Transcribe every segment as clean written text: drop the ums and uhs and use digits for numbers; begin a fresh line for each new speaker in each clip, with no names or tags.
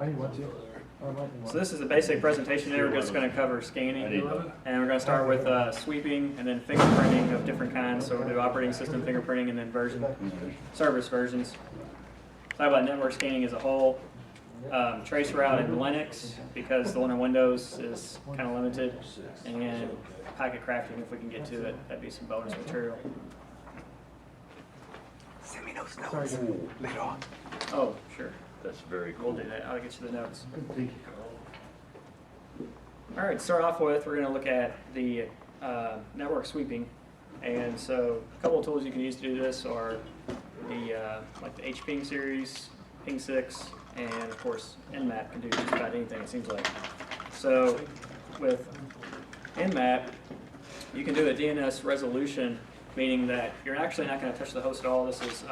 I need one too.
So this is a basic presentation today. We're just going to cover scanning, and we're going to start with sweeping and then fingerprinting of different kinds. So we'll do operating system fingerprinting and then service versions. Talk about network scanning as a whole. Trace route in Linux, because the one in Windows is kind of limited, and packet crafting, if we can get to it, that'd be some bonus material.
Send me those notes later on.
Oh, sure.
That's very
We'll
cool.
do that. I'll get you the notes. All right, to start off with, we're going to look at the network sweeping. And so a couple of tools you can use to do this are the like the Hping series, Ping 6, and of course Nmap can do just about anything, it seems like. So with Nmap, you can do a DNS resolution, meaning that you're actually not going to touch the host at all. This is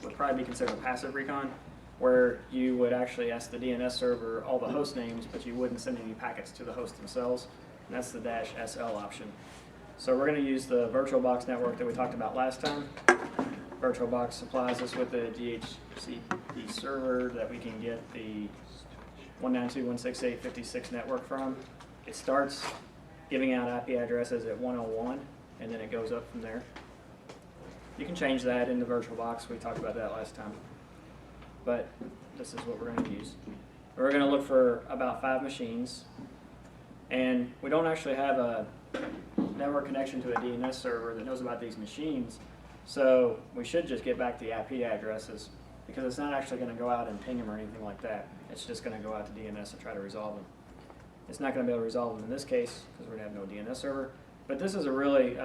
would probably be considered a passive recon, where you would actually ask the DNS server all the host names, but you wouldn't send any packets to the host themselves. And that's the -SL option. So we're going to use the VirtualBox network that we talked about last time. VirtualBox supplies us with a DHCP server that we can get the 192.168.56 network from. It starts giving out IP addresses at 101, and then it goes up from there. You can change that in the VirtualBox. We talked about that last time. But this is what we're going to use. We're going to look for about 5 machines, and we don't actually have a network connection to a DNS server that knows about these machines, so we should just get back the IP addresses, because it's not actually going to go out and ping them or anything like that. It's just going to go out to DNS and try to resolve them. It's not going to be able to resolve them in this case because we're going to have no DNS server, but this is a really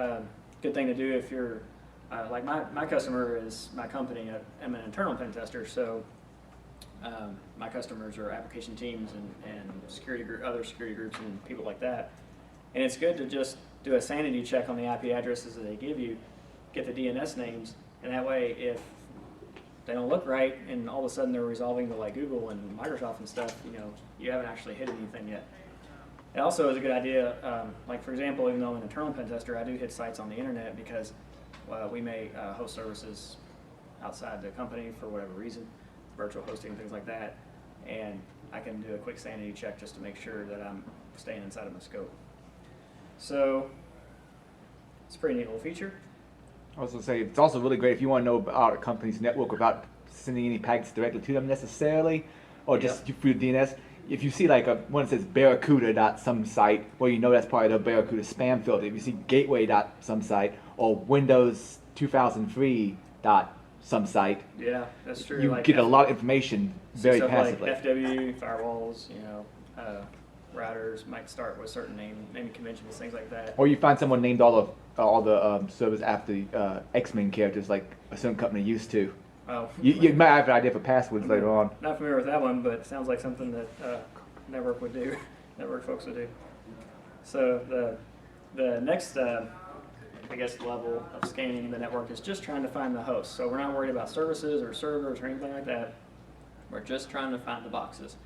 good thing to do if you're like my customer is my company. I'm an internal pen tester, so my customers are application teams and security other security groups and people like that. And it's good to just do a sanity check on the IP addresses that they give you, get the DNS names, and that way if they don't look right and all of a sudden they're resolving to like Google and Microsoft and stuff, you haven't actually hit anything yet. It also is a good idea, like for example, even though I'm an internal pen tester, I do hit sites on the internet because we may host services outside the company for whatever reason, virtual hosting, things like that, and I can do a quick sanity check just to make sure that I'm staying inside of my scope. So it's a pretty neat little feature.
I was going to say, it's also really great if you want to know about a company's network without sending any packets directly to them necessarily, or just through DNS. If you see like one that says barracuda.some site, well, you know that's probably the Barracuda spam filter. If you see gateway.some site or Windows 2003.some site,
yeah, that's true.
You
like
get a lot of information very passively.
Like FW, firewalls, routers might start with certain naming conventions, things like that.
Or you find someone named all the servers after X-Men characters, like a certain company used to.
Oh,
you might have an idea for passwords later on.
Not familiar with that one, but it sounds like something that network would do. Network folks would do. So the next, I guess, level of scanning in the network is just trying to find the host. So we're not worried about services or servers or anything like that. We're just trying to find the boxes.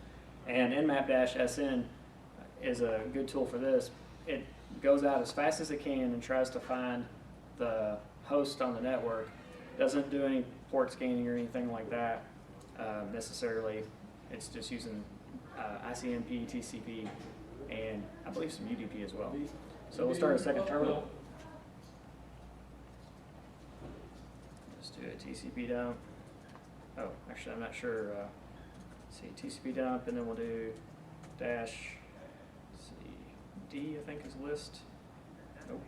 And Nmap-SN is a good tool for this. It goes out as fast as it can and tries to find the host on the network. Doesn't do any port scanning or anything like that necessarily. It's just using ICMP, TCP, and I believe some UDP as well. So we'll start a second terminal. Just do a TCPDump. Oh, actually, I'm not sure. Let's see, TCPDump, and then we'll do dash. Let's see, D I think is list. Nope.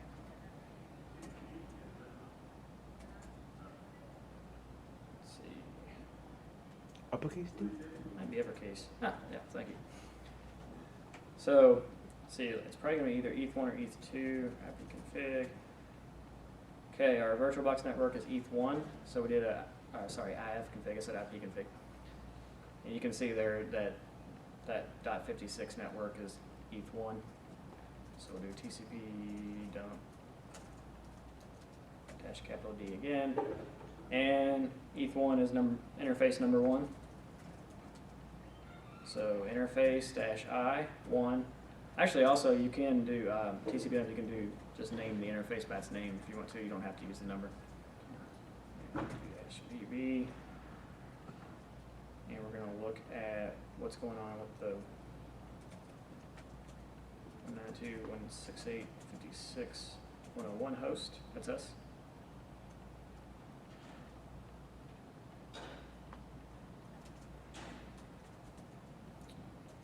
Let's see.
Uppercase D?
Might be uppercase. Ah, yeah, thank you. So, let's see, it's probably going to be either ETH1 or ETH2, Hping config. Okay, our VirtualBox network is ETH1, so we did IF config, I said IP config. And you can see there that .56 network is ETH1. So we'll do TCPDump -D again. And ETH1 is interface number 1. So interface -I1. Actually, also you can do TCPDump. You can do just name the interface by its name if you want to. You don't have to use the number. -VB. and we're going to look at what's going on with the 192.168.56.101 host. That's us.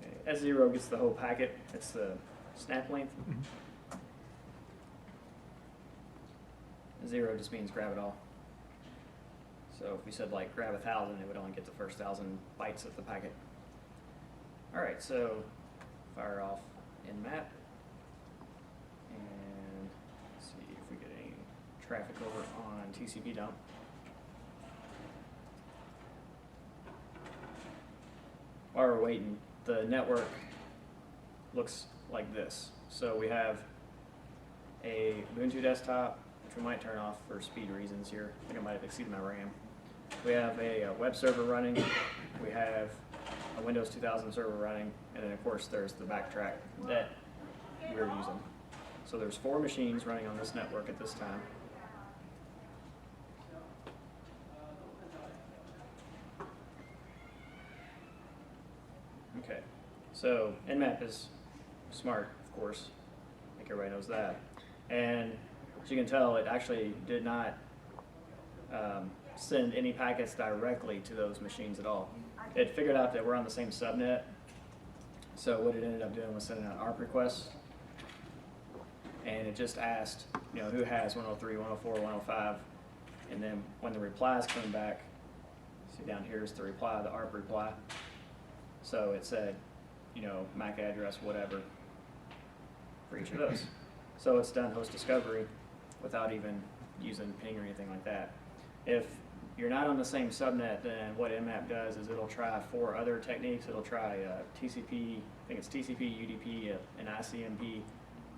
Okay. S0 gets the whole packet. It's the snap length. Zero just means grab it all. So if we said like grab 1,000, it would only get the first 1,000 bytes of the packet. All right, so fire off Nmap and see if we get any traffic over on TCPDump. While we're waiting, the network looks like this. So we have a Ubuntu desktop, which we might turn off for speed reasons here. I think I might have exceeded my RAM. We have a web server running. We have a Windows 2000 server running. And then, of course, there's the backtrack that we're using. So there's 4 machines running on this network at this time. Okay, so Nmap is smart, of course. I think everybody knows that. And as you can tell, it actually did not send any packets directly to those machines at all. It figured out that we're on the same subnet. So what it ended up doing was sending out ARP requests. And it just asked, you know, who has 103, 104, 105. And then when the replies come back, see down here is the reply, the ARP reply. So it said, you know, MAC address, whatever, for each of those. So it's done host discovery without even using ping or anything like that. If you're not on the same subnet, then what Nmap does is it'll try 4 other techniques. It'll try TCP, I think it's TCP, UDP, and ICMP,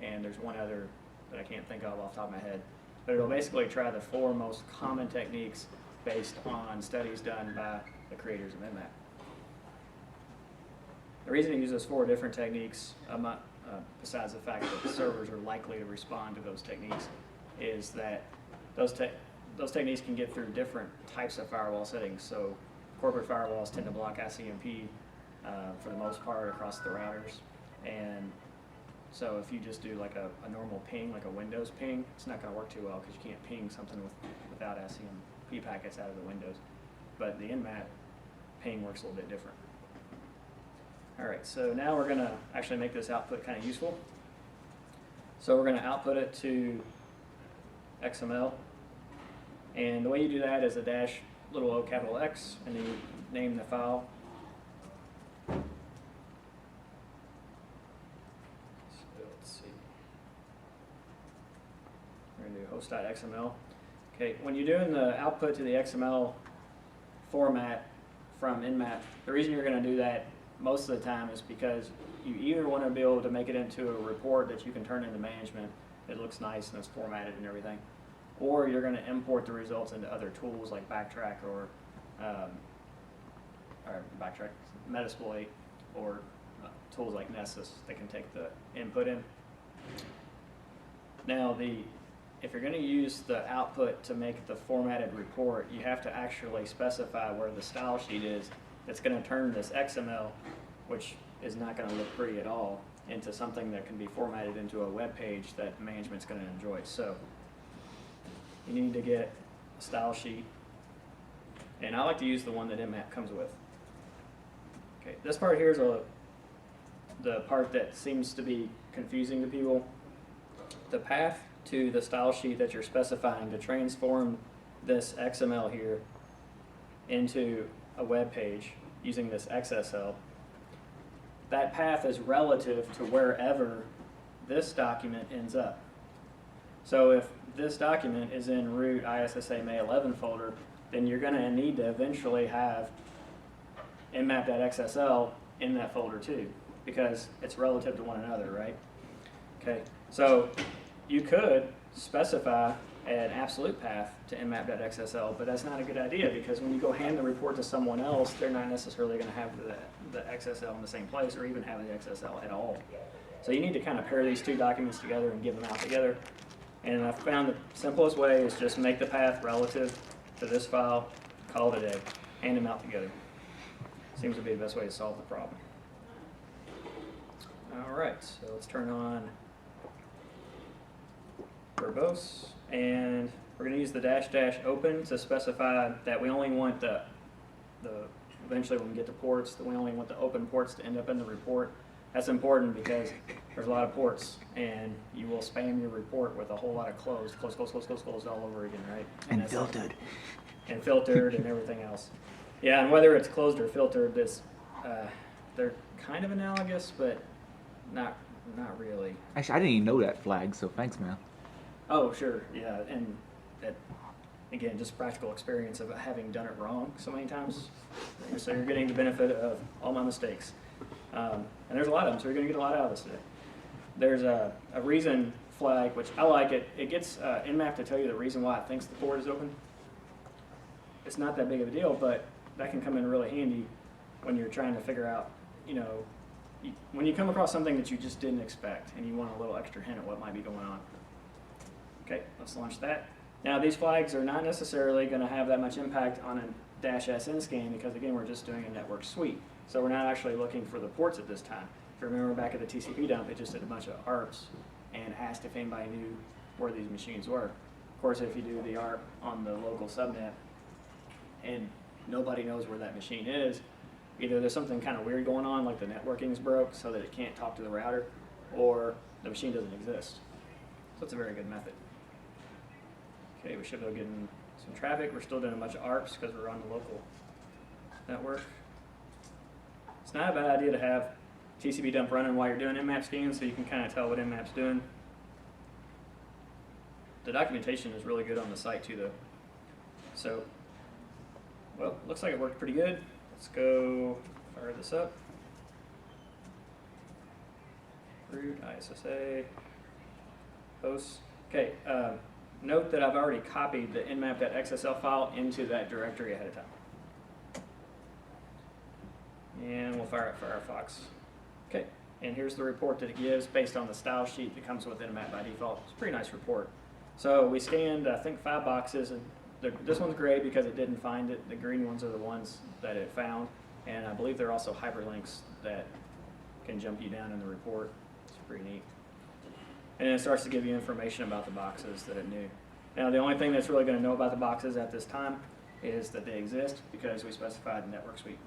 and there's one other that I can't think of off the top of my head. But it'll basically try the 4 most common techniques based on studies done by the creators of Nmap. The reason it uses 4 different techniques, besides the fact that the servers are likely to respond to those techniques, is that those techniques can get through different types of firewall settings. So corporate firewalls tend to block ICMP for the most part across the routers. And so if you just do like a normal ping, like a Windows ping, it's not going to work too well because you can't ping something without ICMP packets out of the Windows. But the Nmap ping works a little bit different. All right, so now we're going to actually make this output kind of useful. So we're going to output it to XML. And the way you do that is a dash little o capital X, and then you name the file. So let's see. We're going to do host.xml. Okay, when you're doing the output to the XML format from Nmap, the reason you're going to do that most of the time is because you either want to be able to make it into a report that you can turn into management. It looks nice and it's formatted and everything. Or you're going to import the results into other tools like Backtrack or Metasploit, or tools like Nessus that can take the input in. Now, if you're going to use the output to make the formatted report, you have to actually specify where the style sheet is that's going to turn this XML, which is not going to look pretty at all, into something that can be formatted into a web page that management's going to enjoy. So you need to get a style sheet, and I like to use the one that Nmap comes with. Okay, this part here is the part that seems to be confusing to people. The path to the style sheet that you're specifying to transform this XML here into a web page using this XSL, that path is relative to wherever this document ends up. So if this document is in root ISSA May 11 folder, then you're going to need to eventually have nmap.xsl in that folder too, because it's relative to one another, right? Okay, so you could specify an absolute path to nmap.xsl, but that's not a good idea, because when you go hand the report to someone else, they're not necessarily going to have the XSL in the same place or even have the XSL at all. So you need to kind of pair these 2 documents together and give them out together. And I found the simplest way is just make the path relative to this file, call it a day, hand them out together. Seems to be the best way to solve the problem. All right, so let's turn on verbose, and we're going to use the -- open to specify that we only want the eventually when we get to ports, that we only want the open ports to end up in the report. That's important because there's a lot of ports, and you will spam your report with a whole lot of closed all over again, right?
And filtered.
And filtered and everything else. Yeah, and whether it's closed or filtered, they're kind of analogous, but not really.
Actually, I didn't even know that flag, so thanks, man.
Oh, sure, yeah, and that, again, just practical experience of having done it wrong so many times. So you're getting the benefit of all my mistakes. And there's a lot of them, so you're going to get a lot out of this today. There's a reason flag, which I like it. It gets Nmap to tell you the reason why it thinks the port is open. It's not that big of a deal, but that can come in really handy when you're trying to figure out, when you come across something that you just didn't expect and you want a little extra hint at what might be going on. Okay, let's launch that. Now these flags are not necessarily going to have that much impact on a -SN scan because again we're just doing a network sweep. So we're not actually looking for the ports at this time. If you remember back at the TCPDump, it just did a bunch of ARPs and asked if anybody knew where these machines were. Of course, if you do the ARP on the local subnet and nobody knows where that machine is, either there's something kind of weird going on, like the networking's broke so that it can't talk to the router, or the machine doesn't exist. So it's a very good method. Okay, we should be getting some traffic. We're still doing a bunch of ARPs because we're on the local network. It's not a bad idea to have TCPDump running while you're doing Nmap scans so you can kind of tell what Nmap's doing. The documentation is really good on the site too though. So, well, looks like it worked pretty good. Let's go fire this up. Root, ISSA, hosts. Okay, note that I've already copied the nmap.xsl file into that directory ahead of time. And we'll fire up Firefox. Okay, and here's the report that it gives based on the style sheet that comes with Nmap by default. It's a pretty nice report. So we scanned, I think, 5 boxes, and this one's gray because it didn't find it. The green ones are the ones that it found, and I believe there are also hyperlinks that can jump you down in the report. It's pretty neat. And then it starts to give you information about the boxes that it knew. Now, the only thing that's really going to know about the boxes at this time is that they exist because we specified network sweep.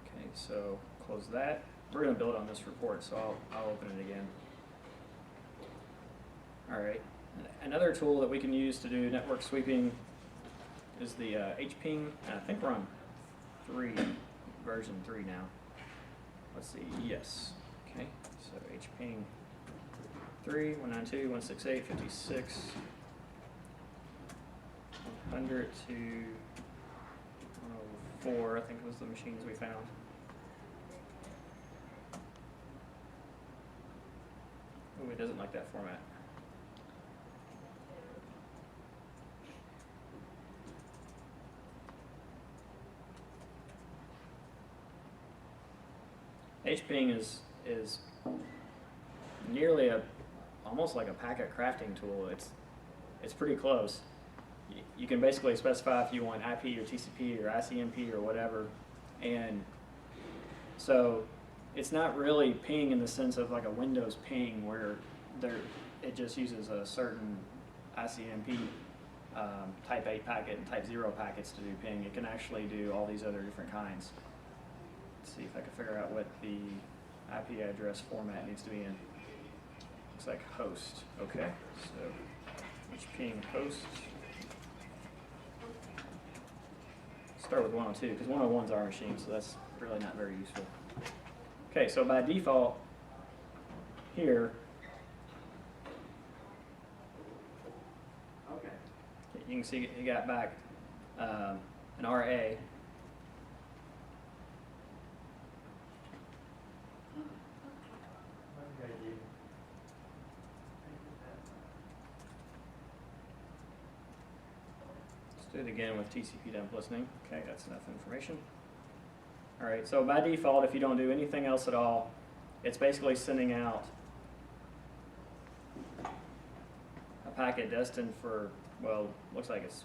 Okay, so close that. We're going to build on this report, so I'll open it again. All right. Another tool that we can use to do network sweeping is the Hping. I think we're on version 3 now. Let's see. Yes. Okay. So Hping 3, 192.168.56, 100 to 104, I think was the machines we found. Oh, it doesn't like that format. Hping is nearly almost like a packet crafting tool. It's pretty close. You can basically specify if you want IP or TCP or ICMP or whatever, and so it's not really ping in the sense of like a Windows ping where it just uses a certain ICMP type 8 packet and type 0 packets to do ping. It can actually do all these other different kinds. Let's see if I can figure out what the IP address format needs to be in. Looks like host. Okay, so Hping host. Start with 102 because 101 is our machine, so that's really not very useful. Okay, so by default here, you can see it got back an RA. Do it again with TCPDump listening. Okay, that's enough information. All right, so by default, if you don't do anything else at all, it's basically sending out a packet destined for, well, looks like it's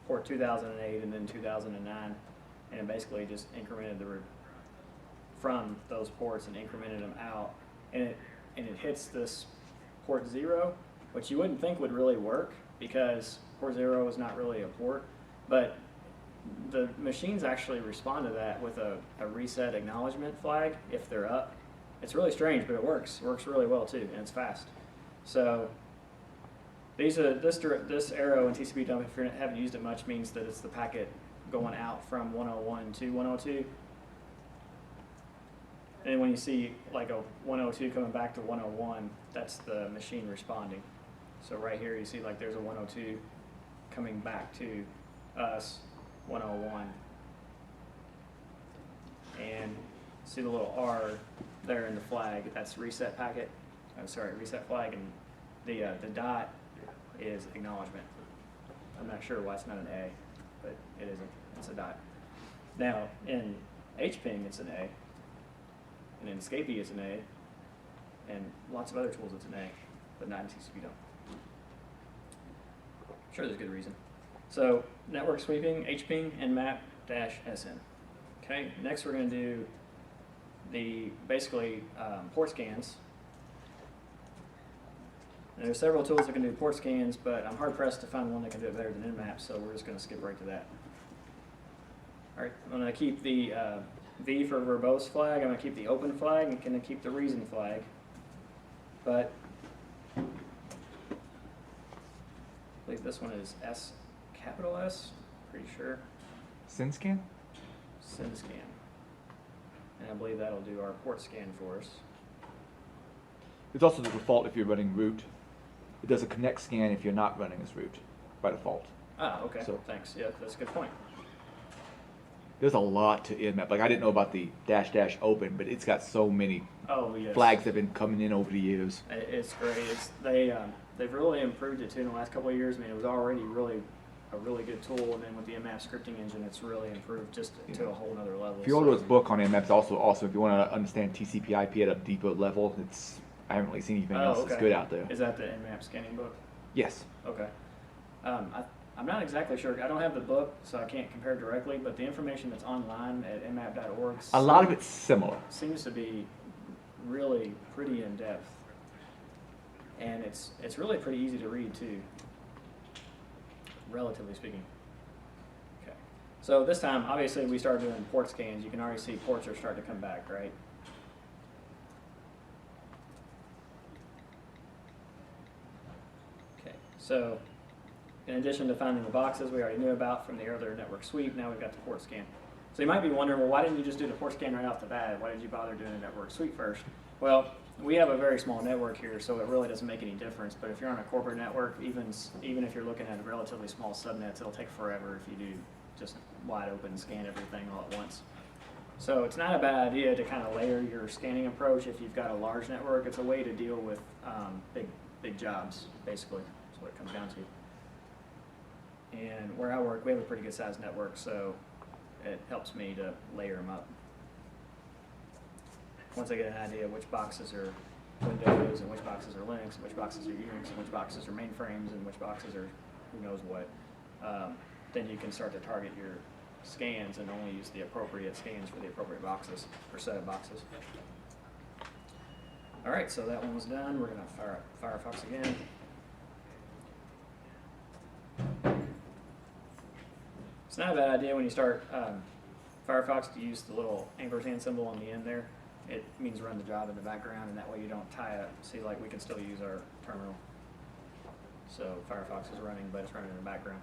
port 2008 and then 2009. and it basically just incremented from those ports and incremented them out, and it hits this port 0, which you wouldn't think would really work because port 0 is not really a port, but the machines actually respond to that with a reset acknowledgement flag if they're up. It's really strange, but it works. It works really well too, and it's fast. So this arrow in TCPDump, if you haven't used it much, means that it's the packet going out from 101 to 102. And when you see like a 102 coming back to 101, that's the machine responding. So right here you see like there's a 102 coming back to us, 101. And see the little R there in the flag, that's reset packet. I'm sorry, reset flag, and the dot is acknowledgement. I'm not sure why it's not an A, but it isn't. It's a dot. Now in Hping it's an A, and in Escapee it's an A, and lots of other tools it's an A, but not in TCPDump. Sure, there's good reason. So network sweeping, Hping, Nmap-SN. Okay, next we're going to do the basically port scans. And there's several tools that can do port scans, but I'm hard pressed to find one that can do it better than Nmap, so we're just going to skip right to that. All right, I'm going to keep the V for verbose flag. I'm going to keep the open flag, and going to keep the reason flag. But I believe this one is S, capital S, pretty sure.
SynScan?
SynScan. And I believe that'll do our port scan for us.
It's also the default if you're running root. It does a connect scan if you're not running as root by default.
Ah, okay.
So,
thanks. Yeah, that's a good point.
there's a lot to Nmap. Like I didn't know about the -- open, but it's got so many
Yes.
flags that have been coming in over the years.
It's great. They've really improved it too in the last couple of years. I mean, it was already a really good tool, and then with the Amap scripting engine, it's really improved just to a whole nother level.
If you order his book on Nmap, it's also if you want to understand TCP/IP at a deeper level, I haven't really seen anything else that's good out there.
Is that the Nmap scanning book?
Yes.
Okay. I'm not exactly sure. I don't have the book, so I can't compare directly, but the information that's online at nmap.org
A lot of it's similar.
seems to be really pretty in-depth. And it's really pretty easy to read, too, relatively speaking. Okay. So this time, obviously, we started doing port scans. You can already see ports are starting to come back, right? Okay. So in addition to finding the boxes we already knew about from the earlier network sweep, now we've got the port scan. So you might be wondering, well, why didn't you just do the port scan right off the bat? Why did you bother doing a network sweep first? Well, we have a very small network here, so it really doesn't make any difference. But if you're on a corporate network, even if you're looking at a relatively small subnets, it'll take forever if you do just wide open scan everything all at once. So it's not a bad idea to kind of layer your scanning approach if you've got a large network. It's a way to deal with big jobs, basically. That's what it comes down to. And where I work, we have a pretty good sized network, so it helps me to layer them up. Once I get an idea of which boxes are Windows and which boxes are Linux and which boxes are Unix and which boxes are mainframes and which boxes are who knows what, then you can start to target your scans and only use the appropriate scans for the appropriate boxes or set of boxes. All right, so that one was done. We're going to fire up Firefox again. It's not a bad idea when you start Firefox to use the little ampersand symbol on the end there. It means run the job in the background, and that way you don't tie up. See, like we can still use our terminal. So Firefox is running, but it's running in the background.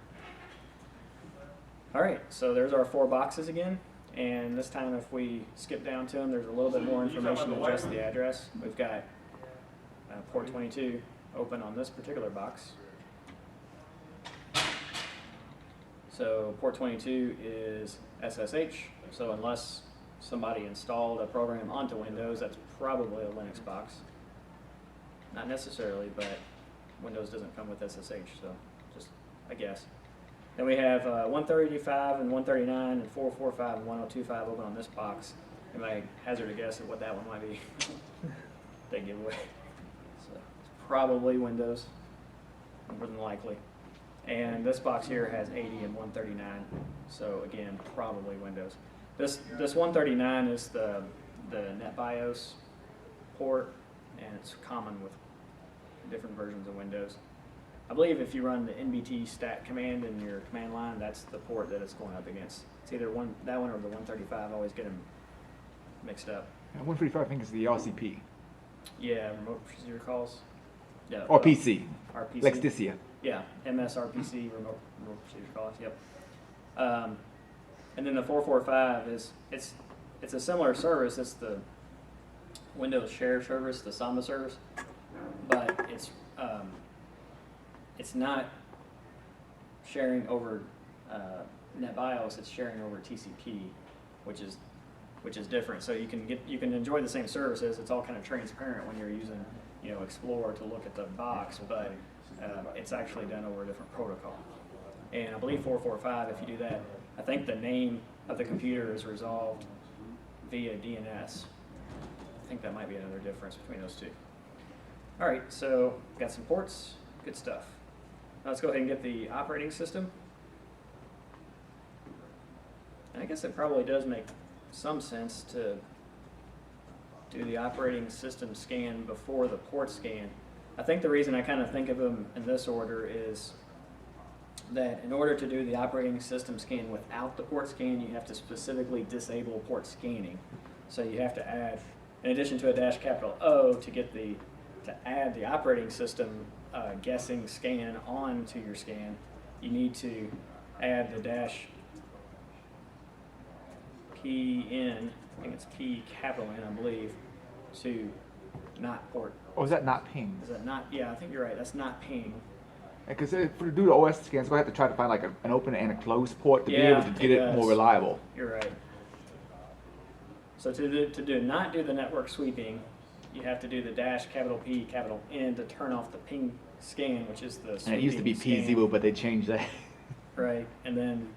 All right, so there's our 4 boxes again. And this time if we skip down to them, there's a little bit more information than just the address. We've got port 22 open on this particular box. So port 22 is SSH, so unless somebody installed a program onto Windows, that's probably a Linux box. Not necessarily, but Windows doesn't come with SSH, so just a guess. Then we have 135 and 139 and 445 and 1025 open on this box. You might hazard a guess at what that one might be. They give away. So it's probably Windows, more than likely. And this box here has 80 and 139. So again, probably Windows. This 139 is the NetBIOS port, and it's common with different versions of Windows. I believe if you run the NBT stat command in your command line, that's the port that it's going up against. It's either that one or the 135. I always get them mixed up.
145, I think, is the RCP.
Yeah, remote procedure calls. Yeah.
Or PC.
RPC.
Lexticia.
Yeah, MSRPC, remote procedure calls. Yep. And then the 445 it's a similar service. It's the Windows Share service, the Samba service, but it's not sharing over NetBIOS. It's sharing over TCP, which is different. So you can enjoy the same services. It's all kind of transparent when you're using Explorer to look at the box, but it's actually done over a different protocol. And I believe 445, if you do that, I think the name of the computer is resolved via DNS. I think that might be another difference between those two. All right, so got some ports, good stuff. Now let's go ahead and get the operating system. And I guess it probably does make some sense to do the operating system scan before the port scan. I think the reason I kind of think of them in this order is that in order to do the operating system scan without the port scan, you have to specifically disable port scanning. So you have to add, in addition to a -O, to add the operating system guessing scan onto your scan, you need to add the -PN, I think it's P capital N, I believe, to not port.
Oh, is that not ping?
Is that not? Yeah, I think you're right. That's not ping.
Because to do the OS scans, we'll have to try to find like an open and a closed port to be able to get it more reliable.
You're right. So not do the network sweeping, you have to do the -P to turn off the ping scan, which is the.
And it used to be P0, but they changed that.
Right, and then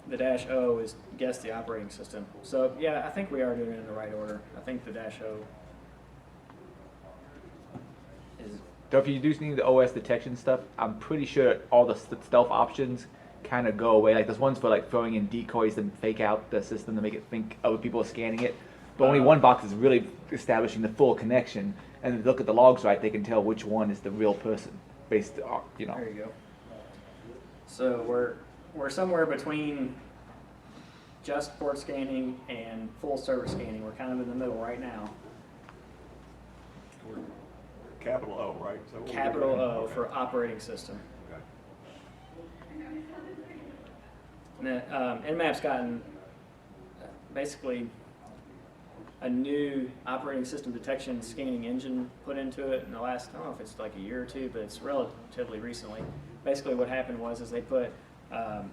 the -O is guess the operating system. So yeah, I think we are doing it in the right order. I think the -O is.
So if you do need the OS detection stuff, I'm pretty sure all the stealth options kind of go away. Like there's ones for like throwing in decoys and fake out the system to make it think other people are scanning it. But only one box is really establishing the full connection. And if you look at the logs right, they can tell which one is the real person based on,
There you go. So we're somewhere between just port scanning and full service scanning. We're kind of in the middle right now.
Capital O, right? So
Capital O for operating system.
Okay.
Nmap's gotten basically a new operating system detection scanning engine put into it in the last, I don't know if it's like a year or two, but it's relatively recently. Basically what happened was they put a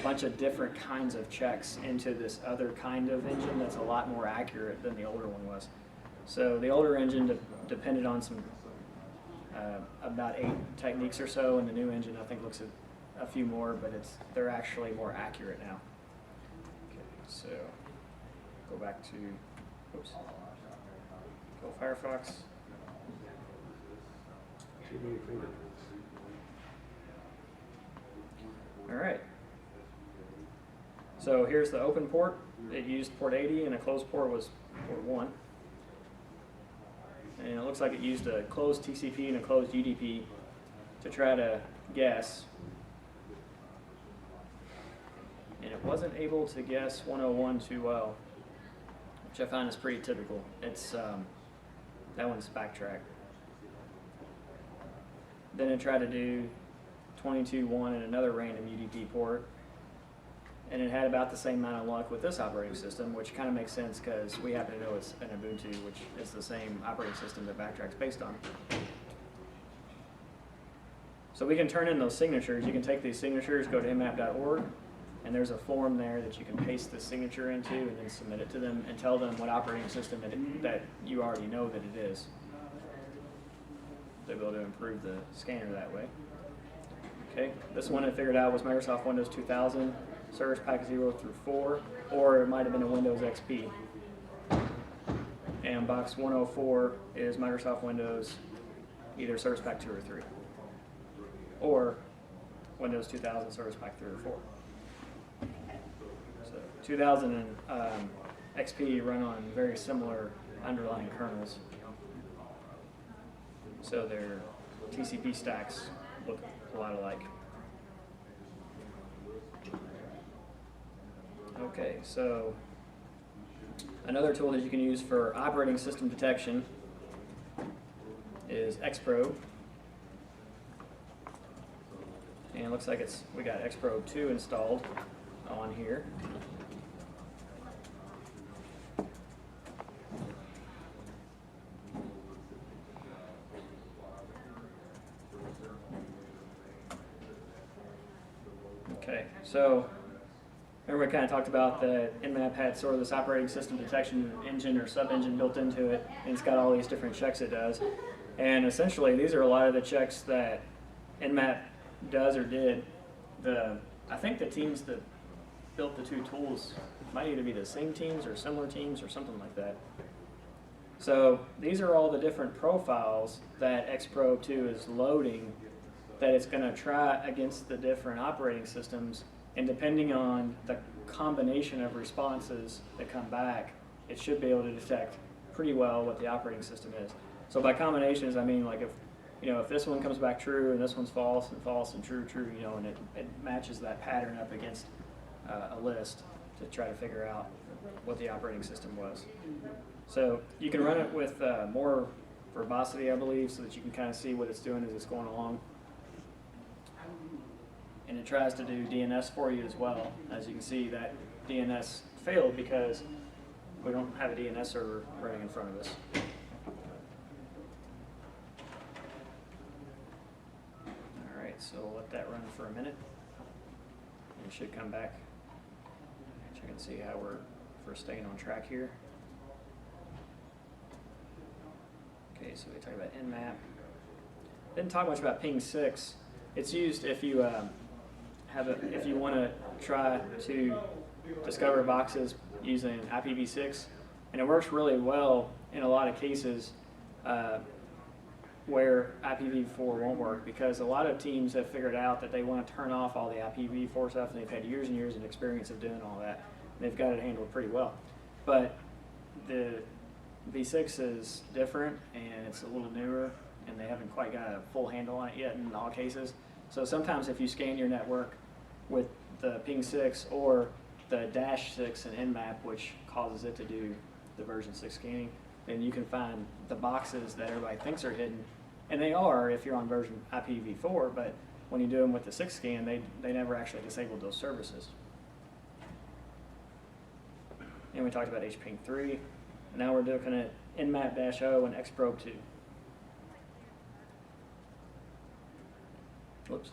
bunch of different kinds of checks into this other kind of engine that's a lot more accurate than the older one was. So the older engine depended on some about 8 techniques or so, and the new engine I think looks at a few more, but they're actually more accurate now. Okay, so go back to, oops, go Firefox.
Too many fingers.
All right. So here's the open port. It used port 80, and a closed port was port 1. And it looks like it used a closed TCP and a closed UDP to try to guess. And it wasn't able to guess 101 too well, which I find is pretty typical. It's that one's backtrack. Then it tried to do 22.1 and another random UDP port, and it had about the same amount of luck with this operating system, which kind of makes sense because we happen to know it's an Ubuntu, which is the same operating system that backtrack's based on. So we can turn in those signatures. You can take these signatures, go to nmap.org, and there's a form there that you can paste the signature into and then submit it to them and tell them what operating system that you already know that it is. They'll be able to improve the scanner that way. Okay, this one I figured out was Microsoft Windows 2000, Service Pack 0 through 4, or it might have been a Windows XP. And box 104 is Microsoft Windows, either Service Pack 2 or 3. Or Windows 2000 Service Pack 3 or 4. So 2000 and XP run on very similar underlying kernels. So their TCP stacks look a lot alike. Okay, so another tool that you can use for operating system detection is Xprobe. And it looks like we got Xprobe 2 installed on here. Okay, so remember we kind of talked about that Nmap had sort of this operating system detection engine or sub-engine built into it, and it's got all these different checks it does. And essentially, these are a lot of the checks that Nmap does or did. I think the teams that built the two tools might either be the same teams or similar teams or something like that. So these are all the different profiles that Xprobe 2 is loading that it's going to try against the different operating systems, and depending on the combination of responses that come back, it should be able to detect pretty well what the operating system is. So by combinations, I mean like if this one comes back true and this one's false and true, and it matches that pattern up against a list to try to figure out what the operating system was. So you can run it with more verbosity, I believe, so that you can kind of see what it's doing as it's going along. And it tries to do DNS for you as well. As you can see, that DNS failed because we don't have a DNS server running in front of us. All right, so we'll let that run for a minute. And it should come back. Check and see how we're staying on track here. Okay, so we talked about Nmap. Didn't talk much about ping 6. It's used if you if you want to try to discover boxes using IPv6, and it works really well in a lot of cases where IPv4 won't work, because a lot of teams have figured out that they want to turn off all the IPv4 stuff, and they've had years and years of experience of doing all that. And they've got it handled pretty well. But the V6 is different, and it's a little newer, and they haven't quite got a full handle on it yet in all cases. So sometimes if you scan your network with the ping 6 or the -6 in Nmap, which causes it to do the version 6 scanning, then you can find the boxes that everybody thinks are hidden. And they are if you're on version IPv4, but when you do them with the 6 scan, they never actually disabled those services. And we talked about Hping 3. And now we're looking at Nmap-O and Xprobe 2. Whoops.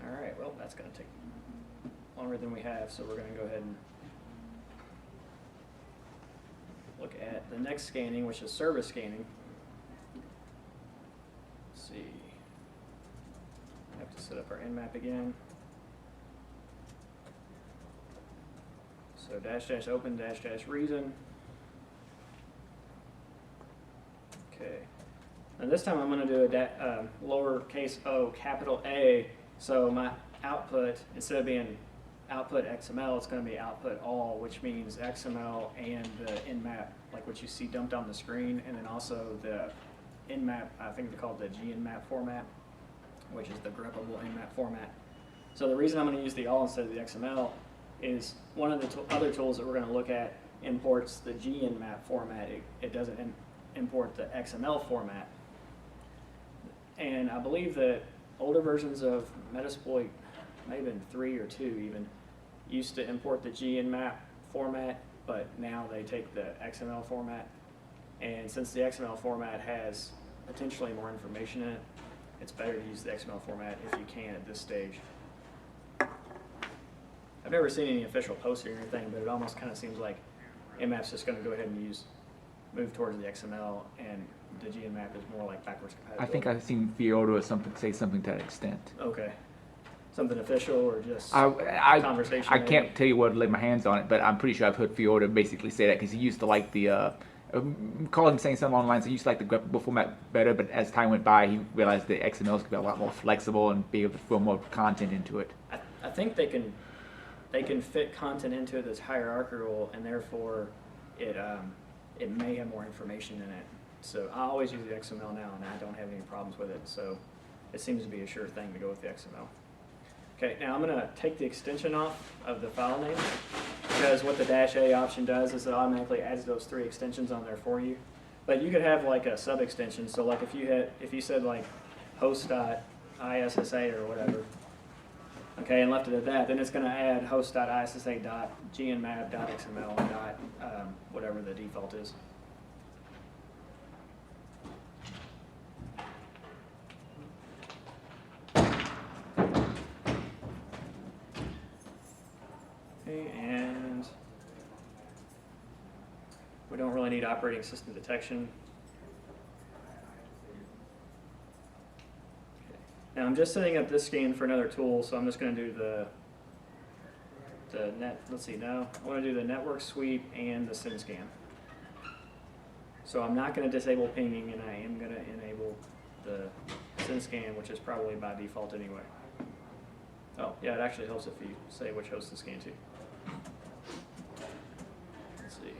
All right, well, that's going to take longer than we have, so we're going to go ahead and look at the next scanning, which is service scanning. Let's see. I have to set up our Nmap again. So --open --reason. Okay. And this time I'm going to do a lowercase o, capital A. So my output, instead of being output XML, it's going to be output all, which means XML and the Nmap, like what you see dumped on the screen, and then also the Nmap, I think they call it the GNmap format, which is the greppable Nmap format. So the reason I'm going to use the all instead of the XML is one of the other tools that we're going to look at imports the GNmap format. It doesn't import the XML format. And I believe that older versions of Metasploit, maybe 3 or 2 even, used to import the GNmap format, but now they take the XML format. And since the XML format has potentially more information in it, it's better to use the XML format if you can at this stage. I've never seen any official posting or anything, but it almost kind of seems like Nmap's just going to go ahead and move towards the XML, and the GNmap is more like backwards compatibility.
I think I've seen Fiordo say something to that extent.
Okay. Something official or just conversation?
I can't tell you what to lay my hands on it, but I'm pretty sure I've heard Fiordo basically say that, because he used to like the Recall him saying something online. So he used to like the graphical format better, but as time went by, he realized the XMLs could be a lot more flexible and be able to throw more content into it.
I think they can fit content into it that's hierarchical, and therefore it may have more information in it. So I always use the XML now, and I don't have any problems with it. So it seems to be a sure thing to go with the XML. Okay, now I'm going to take the extension off of the file name, because what the -A option does is it automatically adds those 3 extensions on there for you. But you could have like a sub extension. So like if you said like host.issa or whatever, okay, and left it at that, then it's going to add host.issa.gnmap.xml dot whatever the default is. And we don't really need operating system detection. Okay. Now I'm just setting up this scan for another tool, so I'm just going to do the net. Let's see. Now I want to do the network sweep and the SYN scan. So I'm not going to disable pinging, and I am going to enable the SYN scan, which is probably by default anyway. Oh, yeah, it actually helps if you say which host to scan to. Let's see.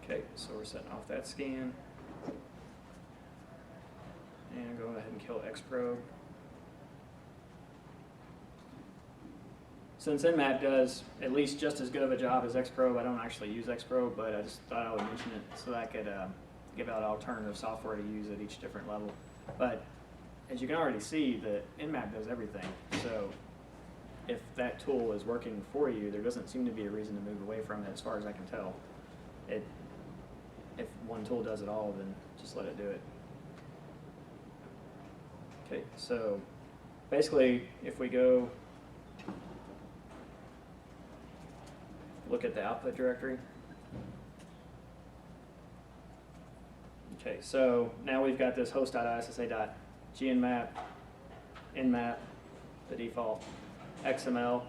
Okay, so we're setting off that scan. And go ahead and kill Xprobe. Since Nmap does at least just as good of a job as Xprobe, I don't actually use Xprobe, but I just thought I would mention it so that I could give out alternative software to use at each different level. But as you can already see, the Nmap does everything. So if that tool is working for you, there doesn't seem to be a reason to move away from it as far as I can tell. If one tool does it all, then just let it do it. Okay, so basically if we go look at the output directory. Okay, so now we've got this host.issa.gnmap, nmap, the default, XML,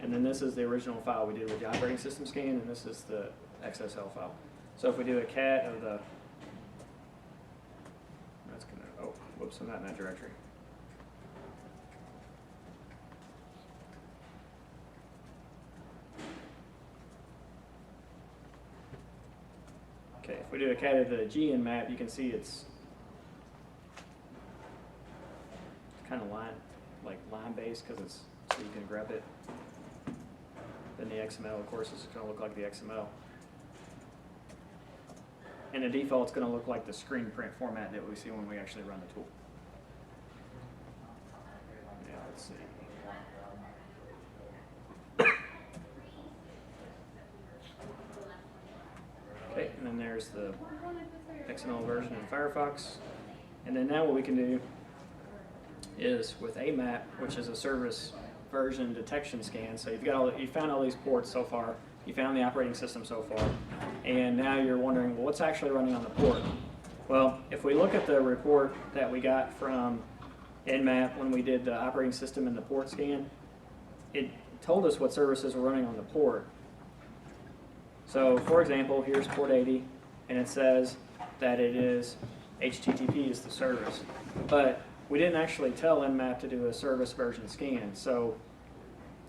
and then this is the original file we did with the operating system scan, and this is the XSL file. So if we do a cat of the, that's gonna, oh, whoops, I'm not in that directory. Okay, if we do a cat of the Gnmap, you can see it's kind of line based because it's so you can grep it. Then the XML, of course, is going to look like the XML. And the default is going to look like the screen print format that we see when we actually run the tool. Yeah, let's see. Okay, and then there's the XML version in Firefox. And then now what we can do is with Amap, which is a service version detection scan. So you found all these ports so far. You found the operating system so far. And now you're wondering, well, what's actually running on the port? Well, if we look at the report that we got from Nmap when we did the operating system and the port scan, it told us what services were running on the port. So, for example, here's port 80, and it says that it is HTTP is the service. But we didn't actually tell Nmap to do a service version scan. So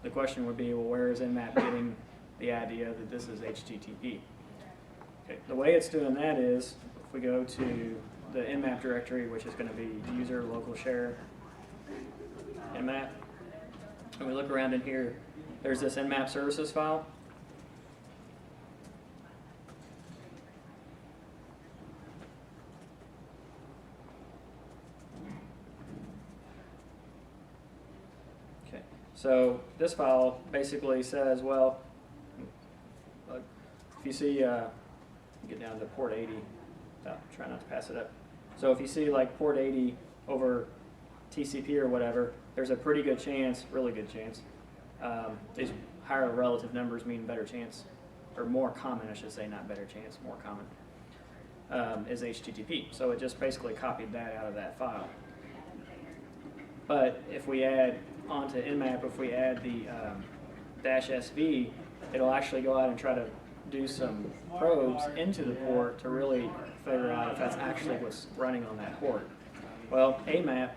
the question would be, well, where is Nmap getting the idea that this is HTTP? Okay, the way it's doing that is, if we go to the Nmap directory, which is going to be user local share Nmap, and we look around in here, there's this Nmap services file. So this file basically says, well, if you see, get down to port 80, try not to pass it up. So if you see like port 80 over TCP or whatever, there's a pretty good chance, really good chance. These higher relative numbers mean better chance, or more common, I should say, not better chance, more common, is HTTP. So it just basically copied that out of that file. But if we add onto Nmap, if we add the dash SV, it'll actually go out and try to do some probes into the port to really figure out if that's actually what's running on that port. Well, Amap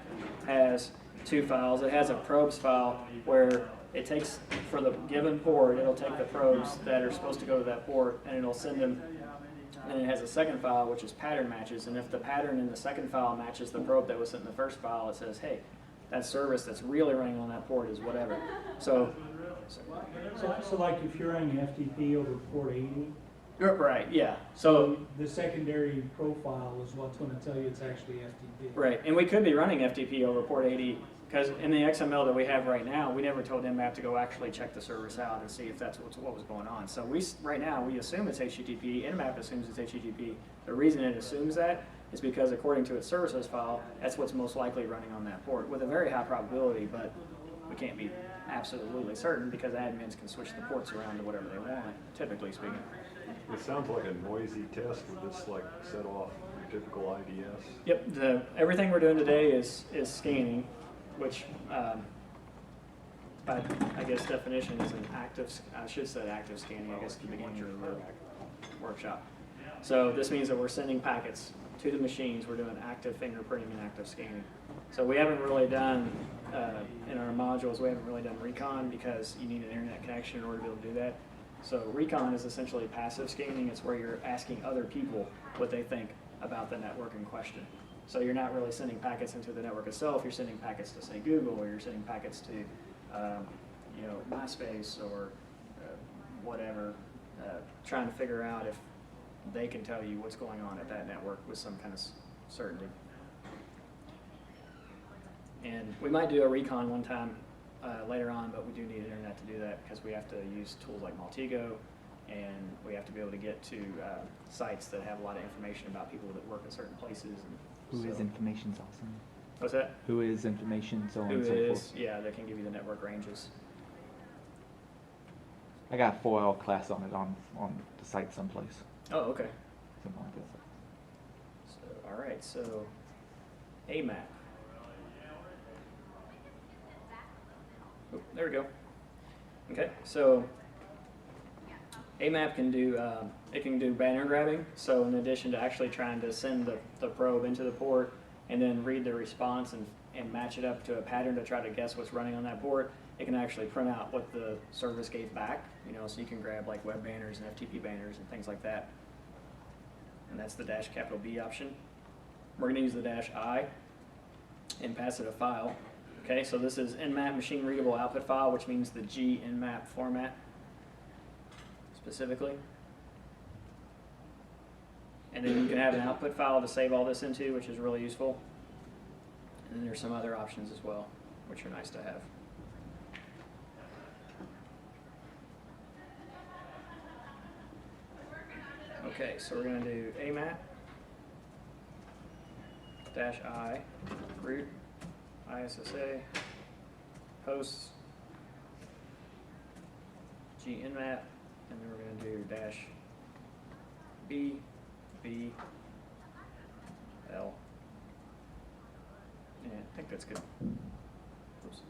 has two files. It has a probes file where it takes, for the given port, it'll take the probes that are supposed to go to that port and it'll send them. And it has a second file which is pattern matches, and if the pattern in the second file matches the probe that was sent in the first file, it says, hey, that service that's really running on that port is whatever. So
like if you're running FTP over port 80,
right, yeah. So
the secondary profile is what's going to tell you it's actually FTP.
right, and we could be running FTP over port 80 because in the XML that we have right now, we never told Nmap to go actually check the service out and see if that's what was going on. So right now we assume it's HTTP. Nmap assumes it's HTTP. The reason it assumes that is because according to its services file, that's what's most likely running on that port with a very high probability, but we can't be absolutely certain because admins can switch the ports around to whatever they want, typically speaking.
It sounds like a noisy test with this like set off your typical IDS.
Yep, everything we're doing today is scanning, which by I guess definition is an active. I should say active scanning. I guess at the beginning of the workshop. So this means that we're sending packets to the machines. We're doing active fingerprinting and active scanning. So we haven't really done in our modules. We haven't really done recon because you need an internet connection in order to be able to do that. So recon is essentially passive scanning. It's where you're asking other people what they think about the network in question. So you're not really sending packets into the network itself. You're sending packets to, say, Google, or you're sending packets to, MySpace or whatever, trying to figure out if they can tell you what's going on at that network with some kind of certainty. And we might do a recon one time later on, but we do need internet to do that because we have to use tools like Maltego, and we have to be able to get to sites that have a lot of information about people that work at certain places. And
Who is information's awesome.
What's that?
Who is information, so on
Who
and so
is,
forth.
yeah, that can give you the network ranges.
I got a 4L class on it on the site someplace.
Oh, okay.
Something like that.
So, all right, so Amap. Oh, there we go. Okay, so Amap can do it can do banner grabbing. So in addition to actually trying to send the probe into the port and then read the response and match it up to a pattern to try to guess what's running on that port, it can actually print out what the service gave back. So you can grab like web banners and FTP banners and things like that. And that's the -B option. We're going to use the -I and pass it a file. Okay, so this is Nmap machine readable output file, which means the G Nmap format specifically. And then you can have an output file to save all this into, which is really useful. And then there's some other options as well, which are nice to have. Okay, so we're going to do Amap -I root ISSA hosts G Nmap, and then we're going to do -B B L, and I think that's good. Oops.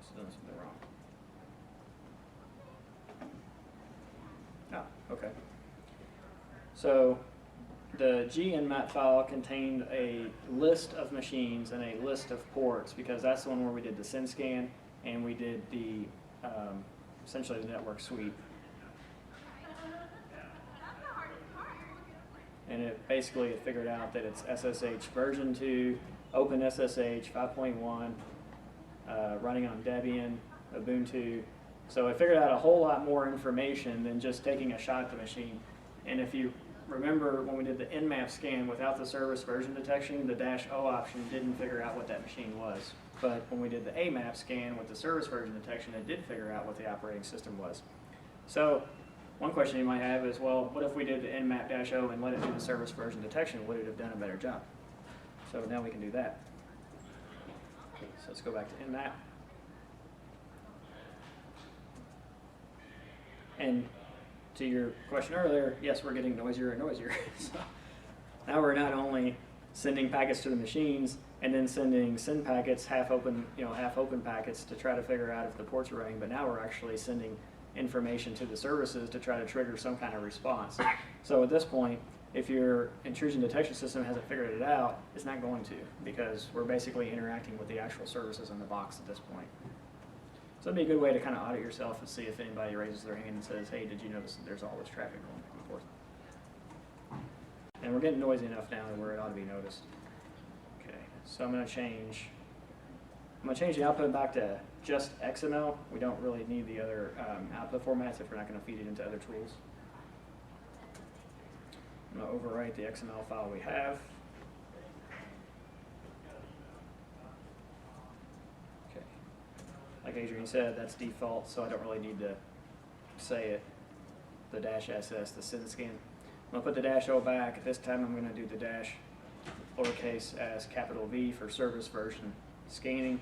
So doing something wrong. Okay. So the G Nmap file contained a list of machines and a list of ports because that's the one where we did the send scan and we did the essentially the network sweep. And it figured out that it's SSH version 2, Open SSH 5.1, running on Debian, Ubuntu. So it figured out a whole lot more information than just taking a shot at the machine. And if you remember when we did the Nmap scan without the service version detection, the -O option didn't figure out what that machine was. But when we did the Amap scan with the service version detection, it did figure out what the operating system was. So one question you might have is, well, what if we did the Nmap -O and let it do the service version detection? Would it have done a better job? So now we can do that. So let's go back to Nmap. And to your question earlier, yes, we're getting noisier and noisier. So now we're not only sending packets to the machines, and then sending send packets, half open packets to try to figure out if the ports are running. But now we're actually sending information to the services to try to trigger some kind of response. So at this point, if your intrusion detection system hasn't figured it out, it's not going to, because we're basically interacting with the actual services in the box at this point. So it'd be a good way to kind of audit yourself and see if anybody raises their hand and says, hey, did you notice that there's all this traffic going back and forth? And we're getting noisy enough now where it ought to be noticed. Okay, so I'm going to change the output back to just XML. We don't really need the other output formats if we're not going to feed it into other tools. I'm going to overwrite the XML file we have. Okay, like Adrian said, that's default, so I don't really need to say it. The -SS, the send scan. I'm going to put the -O back. This time I'm going to do the dash lowercase as capital V for service version scanning,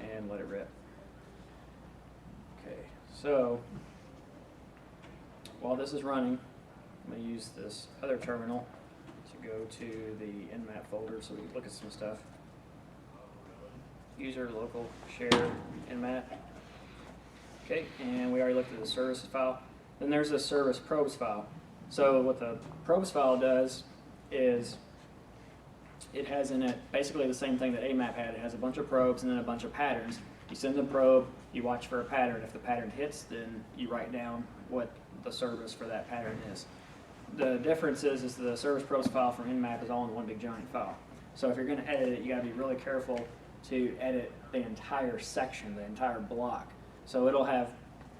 and let it rip. Okay, so while this is running, I'm going to use this other terminal to go to the Nmap folder so we can look at some stuff. User, local, share, Nmap. Okay, and we already looked at the services file. Then there's the service probes file. So what the probes file does is it has in it basically the same thing that Amap had. It has a bunch of probes and then a bunch of patterns. You send the probe, you watch for a pattern. If the pattern hits, then you write down what the service for that pattern is. The difference is the service probes file from Nmap is all in one big giant file. So if you're going to edit it, you got to be really careful to edit the entire section, the entire block. So it'll have,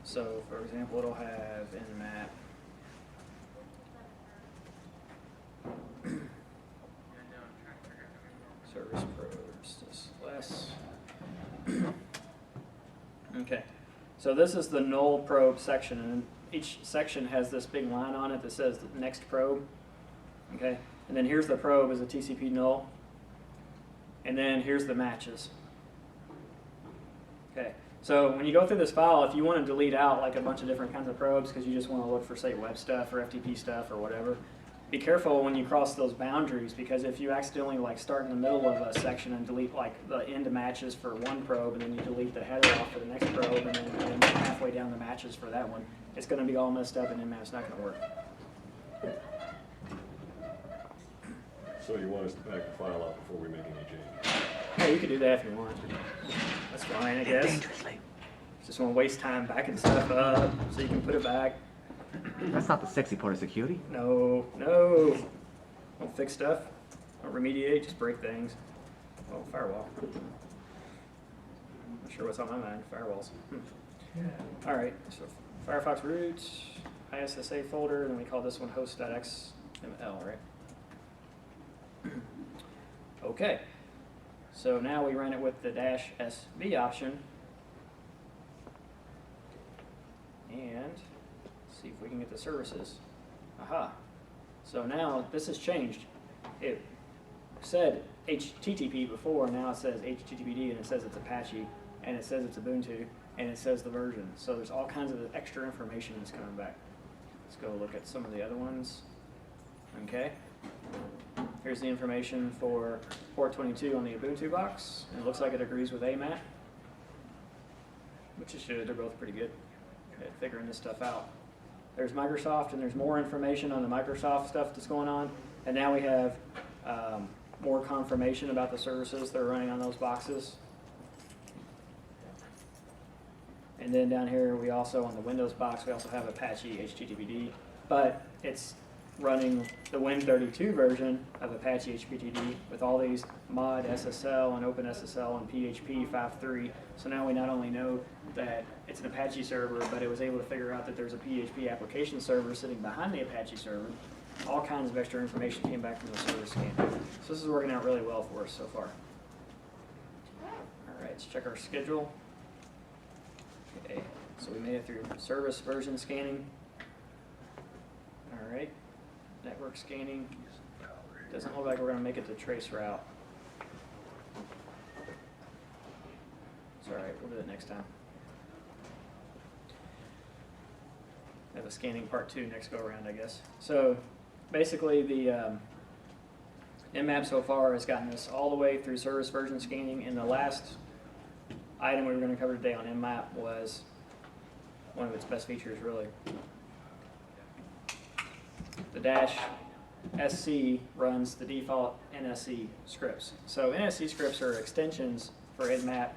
so for example, it'll have Nmap. Service probes, just less. Okay, so this is the null probe section, and each section has this big line on it that says next probe. Okay, and then here's the probe as a TCP null, and then here's the matches. Okay, so when you go through this file, if you want to delete out like a bunch of different kinds of probes because you just want to look for, say, web stuff or FTP stuff or whatever, be careful when you cross those boundaries, because if you accidentally like start in the middle of a section and delete like the end matches for one probe, and then you delete the header off for the next probe, and then halfway down the matches for that one, it's going to be all messed up, and Nmap's not going to work.
So you want us to back the file up before we make any changes?
Yeah, you could do that if you want. That's fine, I guess.
Dangerously.
Just want to waste time backing stuff up so you can put it back.
That's not the sexy part of security.
No, no. Don't fix stuff. Don't remediate, just break things. Oh, firewall. Not sure what's on my mind. Firewalls. All right, so Firefox root, ISSA folder, and we call this one host.xml, right? Okay, so now we run it with the -sv option, and see if we can get the services. Aha. So now this has changed. It said HTTP before, now it says HTTPD, and it says it's Apache, and it says it's Ubuntu, and it says the version. So there's all kinds of extra information that's coming back. Let's go look at some of the other ones. Okay. Here's the information for port 22 on the Ubuntu box. And it looks like it agrees with Amap, which it should. They're both pretty good at figuring this stuff out. There's Microsoft, and there's more information on the Microsoft stuff that's going on. And now we have more confirmation about the services that are running on those boxes. And then down here, we also, on the Windows box, we also have Apache HTTPD, but it's running the Win32 version of Apache HTTPD with all these mod SSL and OpenSSL and PHP 5.3. So now we not only know that it's an Apache server, but it was able to figure out that there's a PHP application server sitting behind the Apache server. All kinds of extra information came back from the server scan. So this is working out really well for us so far. All right, let's check our schedule. Okay, so we made it through service version scanning. All right, network scanning. Doesn't look like we're going to make it to trace route. It's all right, we'll do it next time. Have a scanning part 2 next go around, I guess. So basically the Nmap so far has gotten us all the way through service version scanning, and the last item we were going to cover today on Nmap was one of its best features, really. The dash SC runs the default NSC scripts. So NSC scripts are extensions for Nmap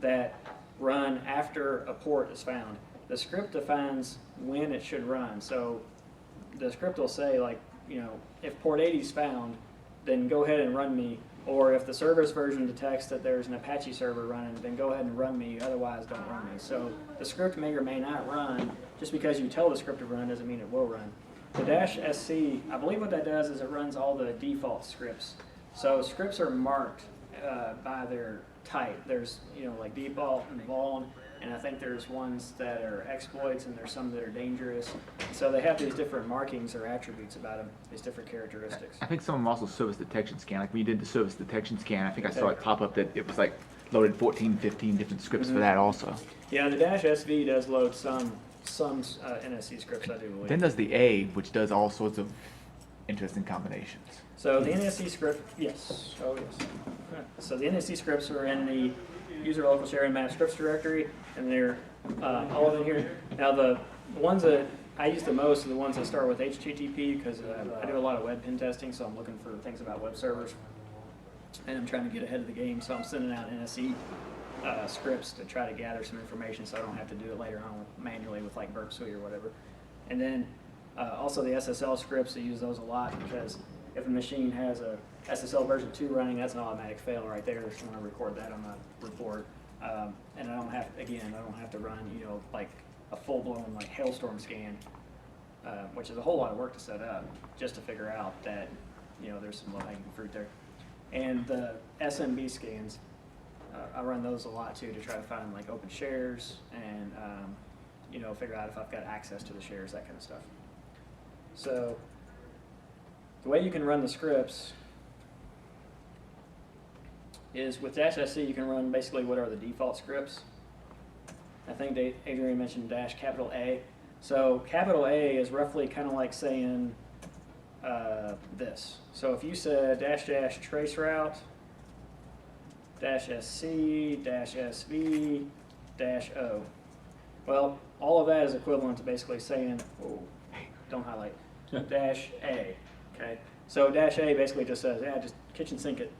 that run after a port is found. The script defines when it should run. So the script will say, like, you know, if port 80 is found, then go ahead and run me. Or if the service version detects that there's an Apache server running, then go ahead and run me, otherwise don't run me. So the script may or may not run. Just because you tell the script to run doesn't mean it will run. The dash SC, I believe what that does is it runs all the default scripts. So scripts are marked by their type. There's, you know, like default and vuln, and I think there's ones that are exploits and there's some that are dangerous. So they have these different markings or attributes about them, these different characteristics.
I think some of them also service detection scan. Like when you did the service detection scan, I think I saw it pop up that it was like loaded 14, 15 different scripts for that also.
Yeah, the dash SV does load some NSC scripts, I do believe.
Then there's the A, which does all sorts of interesting combinations.
So the NSC script, yes, oh yes. So the NSC scripts are in the user local share Nmap scripts directory, and they're all of them here. Now the ones that I use the most are the ones that start with HTTP, because I do a lot of web pen testing, so I'm looking for things about web servers, and I'm trying to get ahead of the game, so I'm sending out NSC scripts to try to gather some information so I don't have to do it later on manually with like Burp Suite or whatever. And then also the SSL scripts, I use those a lot because if a machine has a SSL version 2 running, that's an automatic fail right there. So I'm going to record that on the report. And I don't have to run, you know, like a full-blown like hailstorm scan, which is a whole lot of work to set up just to figure out that, you know, there's some low-hanging fruit there. And the SMB scans, I run those a lot too to try to find like open shares and you know, figure out if I've got access to the shares, that kind of stuff. So the way you can run the scripts is with dash SC you can run basically what are the default scripts. I think Adrian mentioned dash capital A. So capital A is roughly kind of like saying this. So if you said dash dash trace route dash SC, dash SV, dash O. Well, all of that is equivalent to basically saying, oh, don't highlight, dash A, okay? So dash A basically just says, yeah, just kitchen sink it.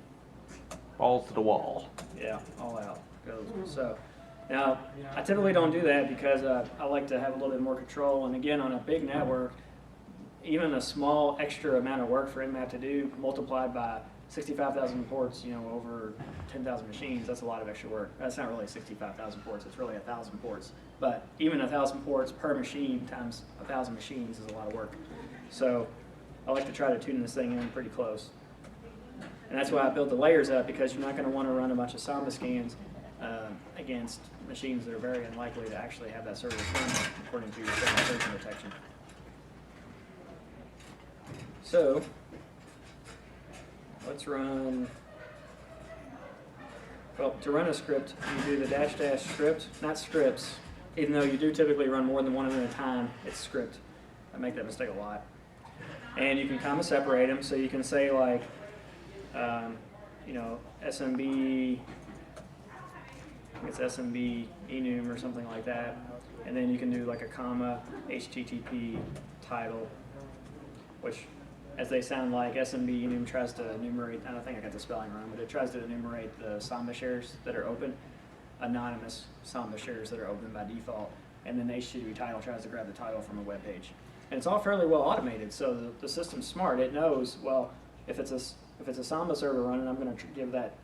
Balls to the wall.
Yeah, all out goes. So now, I typically don't do that because I like to have a little bit more control, and again, on a big network, even a small extra amount of work for Nmap to do multiplied by 65,000 ports, you know, over 10,000 machines, that's a lot of extra work. That's not really 65,000 ports, it's really 1,000 ports. But even 1,000 ports per machine times 1,000 machines is a lot of work. So I like to try to tune this thing in pretty close. And that's why I build the layers up, because you're not going to want to run a bunch of Samba scans against machines that are very unlikely to actually have that service run according to your version detection. So let's run, well, to run a script, you do the dash dash script, not scripts, even though you do typically run more than one of them at a time, it's script. I make that mistake a lot. And you can comma separate them, so you can say like, you know, SMB, I think it's SMB enum or something like that, and then you can do like a comma HTTP title, which, as they sound like, SMB enum tries to enumerate, I don't think I got the spelling wrong, but it tries to enumerate the Samba shares that are open, anonymous Samba shares that are open by default, and then HTTP title tries to grab the title from a web page. And it's all fairly well automated, so the system's smart. It knows, well, if it's a Samba server running, I'm going to give that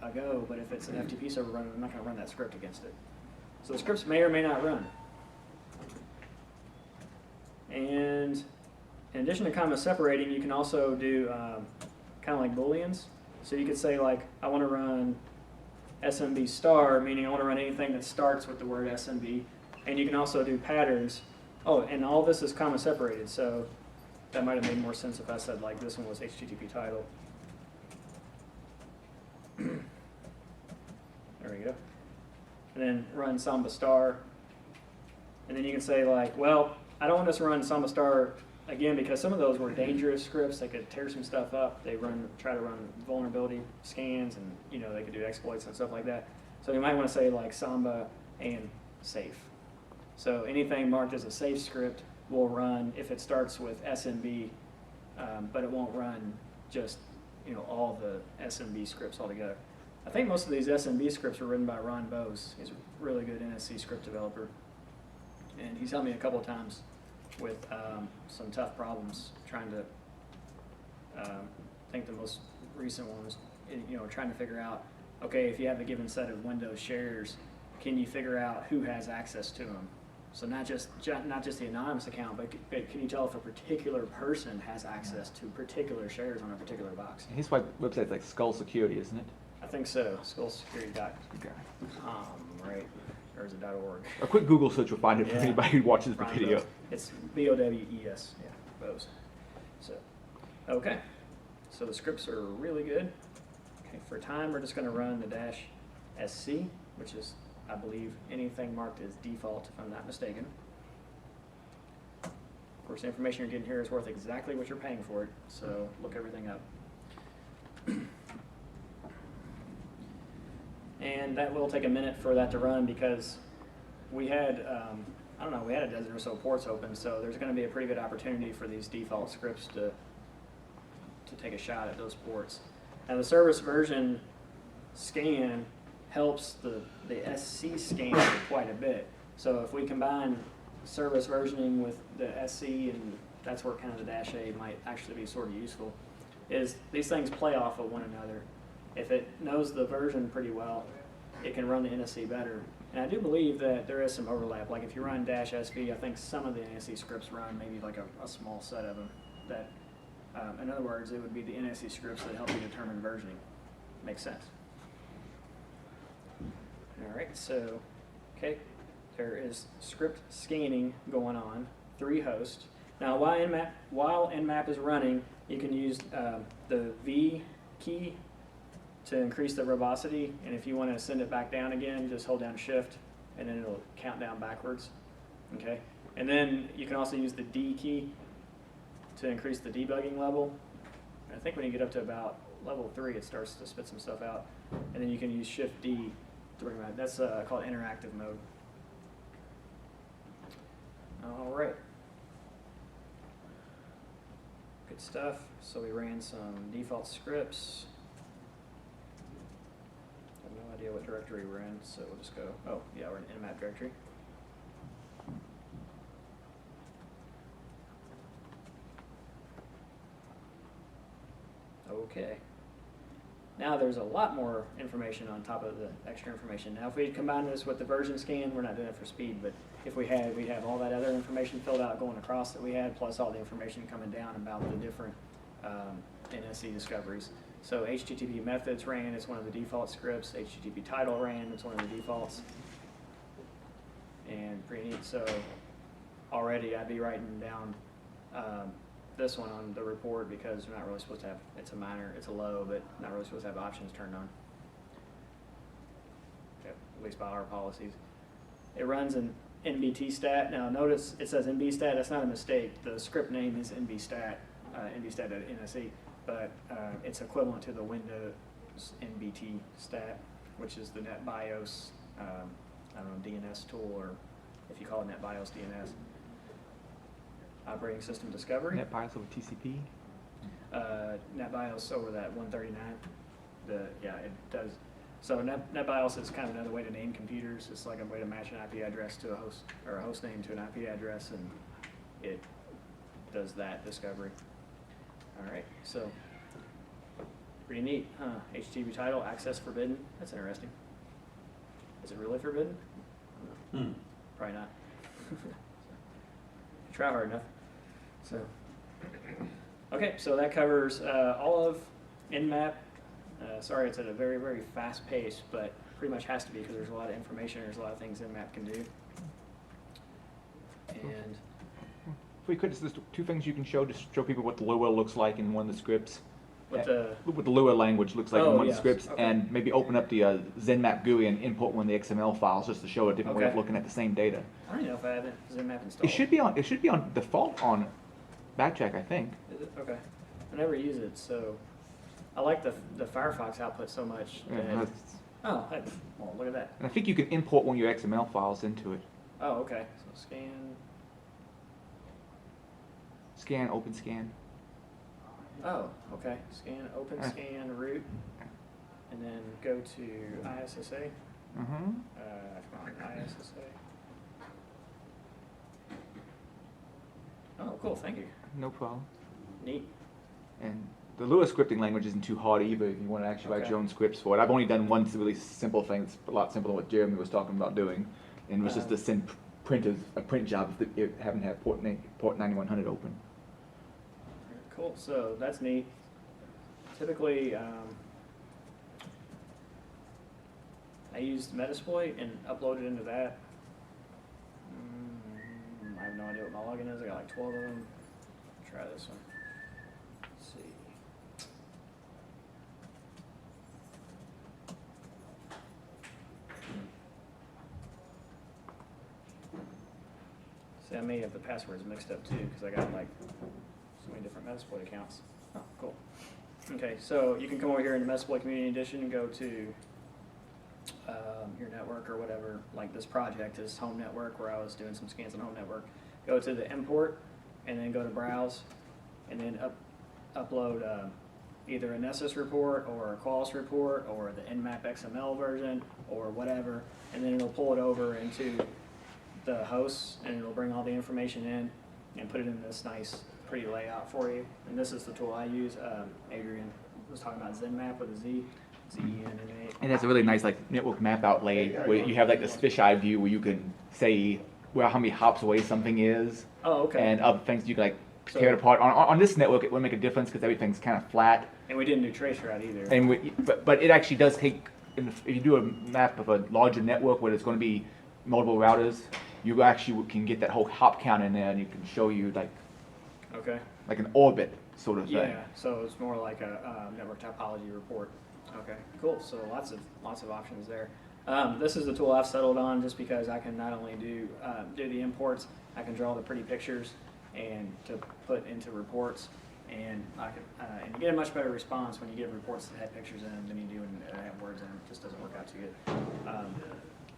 a go, but if it's an FTP server running, I'm not going to run that script against it. So the scripts may or may not run. And in addition to comma separating, you can also do kind of like booleans. So you could say like, I want to run SMB star, meaning I want to run anything that starts with the word SMB. And you can also do patterns. Oh, and all this is comma separated, so that might have made more sense if I said like this one was HTTP title. There we go. And then run Samba star. And then you can say like, well, I don't want us to run Samba star again, because some of those were dangerous scripts, they could tear some stuff up. They try to run vulnerability scans, and they could do exploits and stuff like that. So you might want to say like Samba and safe. So anything marked as a safe script will run if it starts with SMB, but it won't run just all the SMB scripts altogether. I think most of these SMB scripts were written by Ron Bose. He's a really good NSC script developer, and he's helped me a couple of times with some tough problems trying to. I think the most recent one was trying to figure out, okay, if you have a given set of Windows shares, can you figure out who has access to them? So not just the anonymous account, but can you tell if a particular person has access to particular shares on a particular box?
His website's like Skull Security, isn't it?
I think so. Skullsecurity.com,
Okay.
right? Or is it .org?
A quick Google search will find it for
Yeah.
anybody who watches the
Ron
video.
Bose. It's BOWES, yeah, Bose. So, okay. So the scripts are really good. Okay, for time, we're just going to run the -SC, which is, I believe, anything marked as default, if I'm not mistaken. Of course, the information you're getting here is worth exactly what you're paying for it, so look everything up. And that will take a minute for that to run because we had, I don't know, we had a dozen or so ports open, so there's going to be a pretty good opportunity for these default scripts to take a shot at those ports. Now the service version scan helps the SC scan quite a bit. So if we combine service versioning with the SC, and that's where kind of the -A might actually be sort of useful, is these things play off of one another. If it knows the version pretty well, it can run the NSC better. And I do believe that there is some overlap. Like if you run -SV, I think some of the NSC scripts run maybe like a small set of them. That, in other words, it would be the NSC scripts that help you determine versioning. Makes sense. All right, so, okay, there is script scanning going on, 3 hosts. Now, while Nmap is running, you can use the V key to increase the verbosity, and if you want to send it back down again, just hold down Shift, and then it'll count down backwards. Okay, and then you can also use the D key to increase the debugging level. I think when you get up to about level 3, it starts to spit some stuff out, and then you can use Shift D to bring that. That's called interactive mode. All right. Good stuff. So we ran some default scripts. I have no idea what directory we're in, so we'll just go, oh, yeah, we're in Nmap directory. Okay. Now there's a lot more information on top of the extra information. Now if we combine this with the version scan, we're not doing it for speed, but if we had, we'd have all that other information filled out going across that we had, plus all the information coming down about the different NSC discoveries. So HTTP methods ran as one of the default scripts, HTTP title ran as one of the defaults, and pretty neat. So already I'd be writing down this one on the report because we're not really supposed to have, it's a minor, it's a low, but not really supposed to have options turned on. Okay, at least by our policies. It runs an NBTstat. Now notice it says NBstat, that's not a mistake. The script name is NBstat, NBstat.NSE, but it's equivalent to the Windows NBT stat, which is the NetBIOS, I don't know, DNS tool, or if you call it NetBIOS DNS. Operating system discovery.
NetBIOS over TCP.
NetBIOS over that 139. Yeah, it does. So NetBIOS is kind of another way to name computers. It's like a way to match an IP address to a host, or a host name to an IP address, and it does that discovery. All right, so pretty neat, huh? HTTP title, access forbidden. That's interesting. Is it really forbidden? I don't know. Probably not. Try hard enough. So, okay, so that covers all of Nmap. Sorry, it's at a very, very fast pace, but pretty much has to be because there's a lot of information, there's a lot of things Nmap can do. And
If we could, just 2 things you can show to show people what the Lua looks like in one of the scripts. What the Lua language looks like in one of the scripts,
okay.
And maybe open up the ZenMap GUI and import one of the XML files just to show a different way of
Okay.
looking at the same data.
I don't even know if I have Nmap installed.
It should be on default on backtrack, I think.
Is it? Okay. I never use it, so I like the Firefox output so much.
Yeah,
That,
that's-
oh, hey, well, look at that.
and I think you can import one of your XML files into it.
Oh, okay. So
Scan, open scan.
oh, okay. Scan, open
Ah.
scan, root, and then go to ISSA.
Mm-hmm.
Come on, ISSA. Oh, cool. Thank you.
No problem.
Neat.
And the Lua scripting language isn't too hard either if you want to actually write
Okay.
your own scripts for it. I've only done one really simple thing. It's a lot simpler than what Jeremy was talking about doing. And it was just to send printers a print job if you haven't had port 9100 open.
Cool. So that's neat. Typically, I used Metasploit and uploaded into that. I have no idea what my login is. I got like 12 of them. Try this one. Let's see. See, I may have the passwords mixed up too because I got like so many different Metasploit accounts. Oh, cool. Okay, so you can come over here in the Metasploit Community Edition and go to your network or whatever. Like this project is home network where I was doing some scans on home network. Go to the import and then go to browse and then upload either a Nessus report or a Qualys report or the Nmap XML version or whatever, and then it'll pull it over into the hosts and it'll bring all the information in and put it in this nice pretty layout for you. And this is the tool I use. Adrian was talking about Zenmap with a Z, Z-E-N-M-A.
And that's a really nice like network map outlay where you have like this fisheye view where you can say how many hops away something is.
Oh, okay.
And other things you can like
So-
tear it apart. On this network, it will make a difference because everything's kind of flat.
And we didn't do traceroute either.
And but it actually does take, if you do a map of a larger network where there's going to be multiple routers, you actually can get that whole hop count in there and you can show you
Okay.
like an orbit sort of thing.
Yeah, so it's more like a network topology report. Okay, cool. So lots of options there. This is the tool I've settled on just because I can not only do the imports, I can draw the pretty pictures and to put into reports, and I can and you get a much better response when you get reports that have pictures in them than you do when they have words in them. It just doesn't work out too good.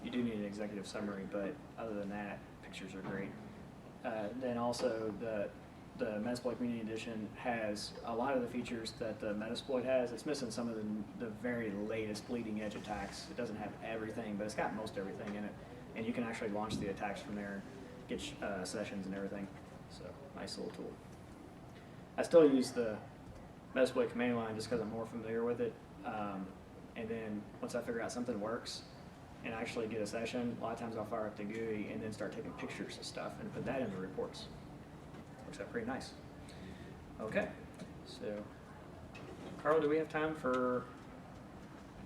You do need an executive summary, but other than that, pictures are great. Then also the Metasploit Community Edition has a lot of the features that the Metasploit has. It's missing some of the very latest bleeding edge attacks. It doesn't have everything, but it's got most everything in it. And you can actually launch the attacks from there, get sessions and everything. So, nice little tool. I still use the Metasploit command line just because I'm more familiar with it. And then once I figure out something works and actually get a session, a lot of times I'll fire up the GUI and then start taking pictures of stuff and put that into reports. Works out pretty nice. Okay, so Carl, do we have time for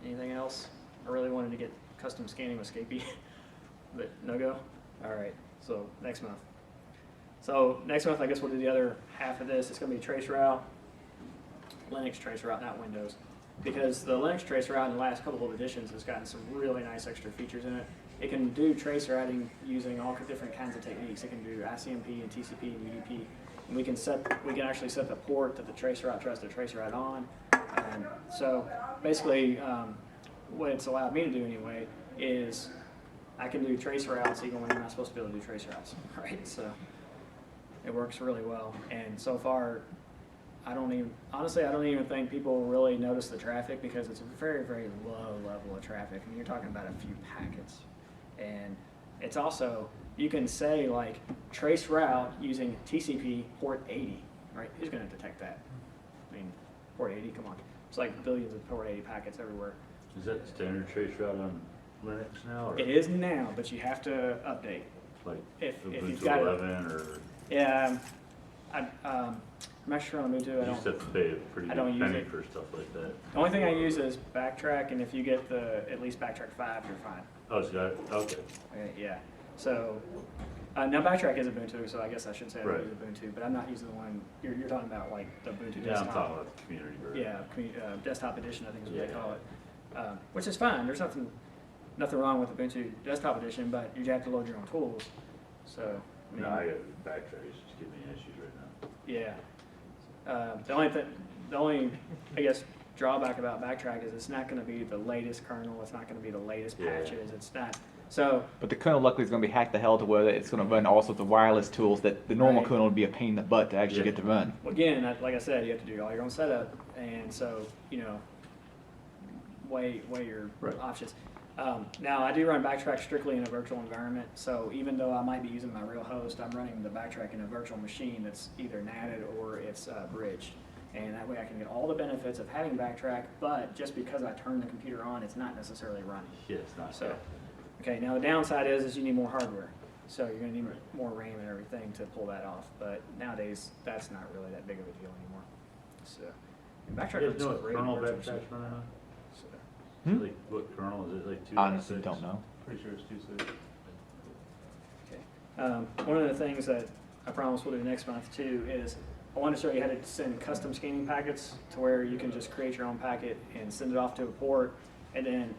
anything else? I really wanted to get custom scanning with Scapy, but no go? All right, so next month. So next month, I guess we'll do the other half of this. It's going to be traceroute, Linux traceroute, not Windows. Because the Linux traceroute in the last couple of editions has gotten some really nice extra features in it. It can do trace routing using all different kinds of techniques. It can do ICMP and TCP and UDP. And we can actually set the port that the traceroute tries to traceroute on. So basically, what it's allowed me to do anyway is I can do trace routes even when I'm not supposed to be able to do trace routes, right? So it works really well. And so far, I don't even think people really notice the traffic because it's a very, very low level of traffic. I mean, you're talking about a few packets. And it's also, you can say like trace route using TCP port 80, right? Who's going to detect that? I mean, port 80, come on. It's like billions of port 80 packets everywhere.
Is that standard trace route on Linux now? Or
It is now, but you have to update.
like
if
Ubuntu
you've got it.
11 or
Yeah, I'm not sure on Ubuntu.
you used to have to pay a pretty
I don't
good
use
penny
it.
for stuff like that?
The only thing I use is Backtrack, and if you get at least Backtrack 5, you're fine.
Oh, so okay.
Okay, yeah. So now Backtrack is Ubuntu, so I guess I should say I
Right.
use Ubuntu, but I'm not using the one you're talking about, like the Ubuntu
Yeah, I'm
desktop.
talking about the community version.
Yeah, desktop edition, I think is what they
Yeah.
call it, which is fine. There's nothing wrong with Ubuntu desktop edition, but you have to load your own tools. So I mean,
No, I got backtrack. It's just giving me issues right now.
Yeah. The only, I guess, drawback about Backtrack is it's not going to be the latest kernel. It's not going to be the latest
Yeah.
patches. It's not. So
But the kernel luckily is going to be hacked to hell to where it's going to run all sorts of wireless tools that the normal
Right.
kernel would be a pain in the butt to actually
Yeah.
get to run.
again, like I said, you have to do all your own setup, and so weigh your
Right.
options. Now I do run Backtrack strictly in a virtual environment, so even though I might be using my real host, I'm running the Backtrack in a virtual machine that's either NATed or it's bridged, and that way I can get all the benefits of having Backtrack. But just because I turn the computer on, it's not necessarily running.
Yeah, it's not.
So, okay, now the downside is you need more hardware. So you're going to need more RAM and everything to pull that off. But nowadays, that's not really that big of a deal anymore. So, and Backtrack
You
looks
guys know what
great. in
kernel
virtual
Backtrack's
machine.
running on?
So,
Hmm?
Like, what kernel is it, like 2.6?
Honestly, don't know.
Pretty sure it's 2.6.
okay. One of the things that I promise we'll do next month too is I want to show you how to send custom scanning packets to where you can just create your own packet and send it off to a port, and then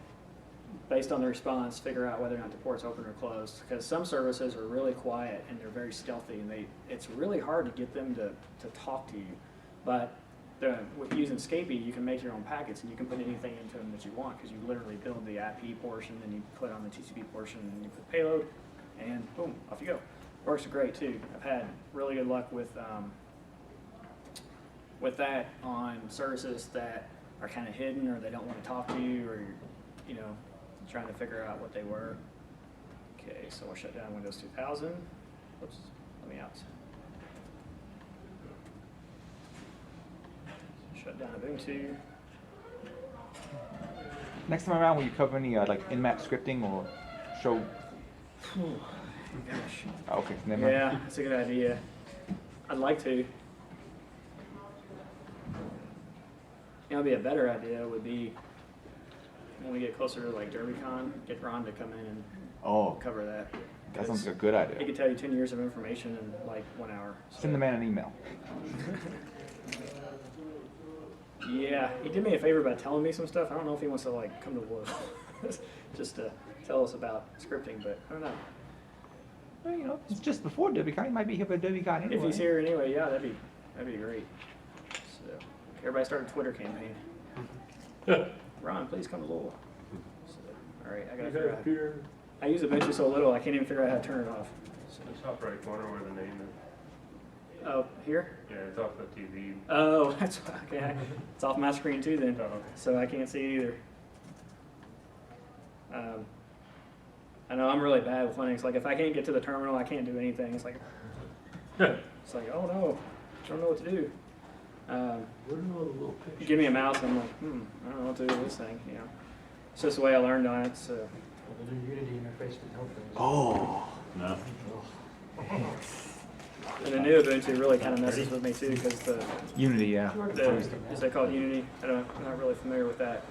based on the response, figure out whether or not the port's open or closed. Because some services are really quiet and they're very stealthy, and it's really hard to get them to talk to you. But with using Scapy, you can make your own packets and you can put anything into them that you want, because you literally build the IP portion, then you put on the TCP portion, and you put payload, and boom, off you go. Works great too. I've had really good luck with that on services that are kind of hidden, or they don't want to talk to you, or you're, trying to figure out what they were. Okay, so we'll shut down Windows 2000. Whoops, let me out. Shut down Ubuntu.
Next time around, will you cover any like Nmap scripting or show?
Gosh.
Oh, okay, never mind.
Yeah, that's a good idea. I'd like to. Be a better idea would be when we get closer to like DerbyCon, get Ron to come in and
Oh,
cover that.
that sounds
Because
like a good
he
idea.
could tell you 10 years of information in like 1 hour. So.
Send the man an email.
Yeah, he did me a favor by telling me some stuff. I don't know if he wants to like come to Wood just to tell us about scripting, but I don't know.
Well, it's just before DerbyCon. He might be here for DerbyCon anyway.
If he's here anyway, yeah, that'd be great. So everybody start a Twitter campaign. Ron, please come to Louisville. So, all right, I gotta figure out.
Here.
I use Ubuntu so little, I can't even figure out how to turn it off. So,
The top right corner where the name is.
oh, here?
Yeah, it's off the TV.
Oh, that's okay. It's off my screen too then,
Oh, okay.
so I can't see it either. I know I'm really bad with Linux. Like if I can't get to the terminal, I can't do anything. It's like, oh no, I don't know what to do.
What are all the little
You
pictures?
give me a mouse, and I'm like, I don't know what to do with this thing. It's just the way I learned on it. So
The new Unity interface can help things.
Oh.
No.
and the new Ubuntu really kind of messes with me too, because
Unity, yeah.
is that called Unity? I'm not really familiar with that.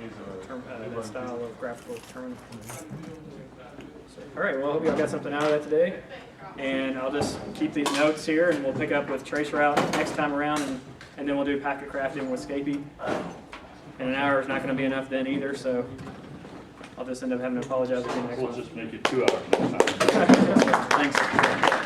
Use a
That style of graphical terminal. All right, well, I hope y'all got something out of that today. And I'll just keep these notes here, and we'll pick up with traceroute next time around, and then we'll do packet crafting with Scapy. And an hour is not going to be enough then either, so I'll just end up having to apologize again next
We'll
month.
just make it 2 hours next time.
Thanks.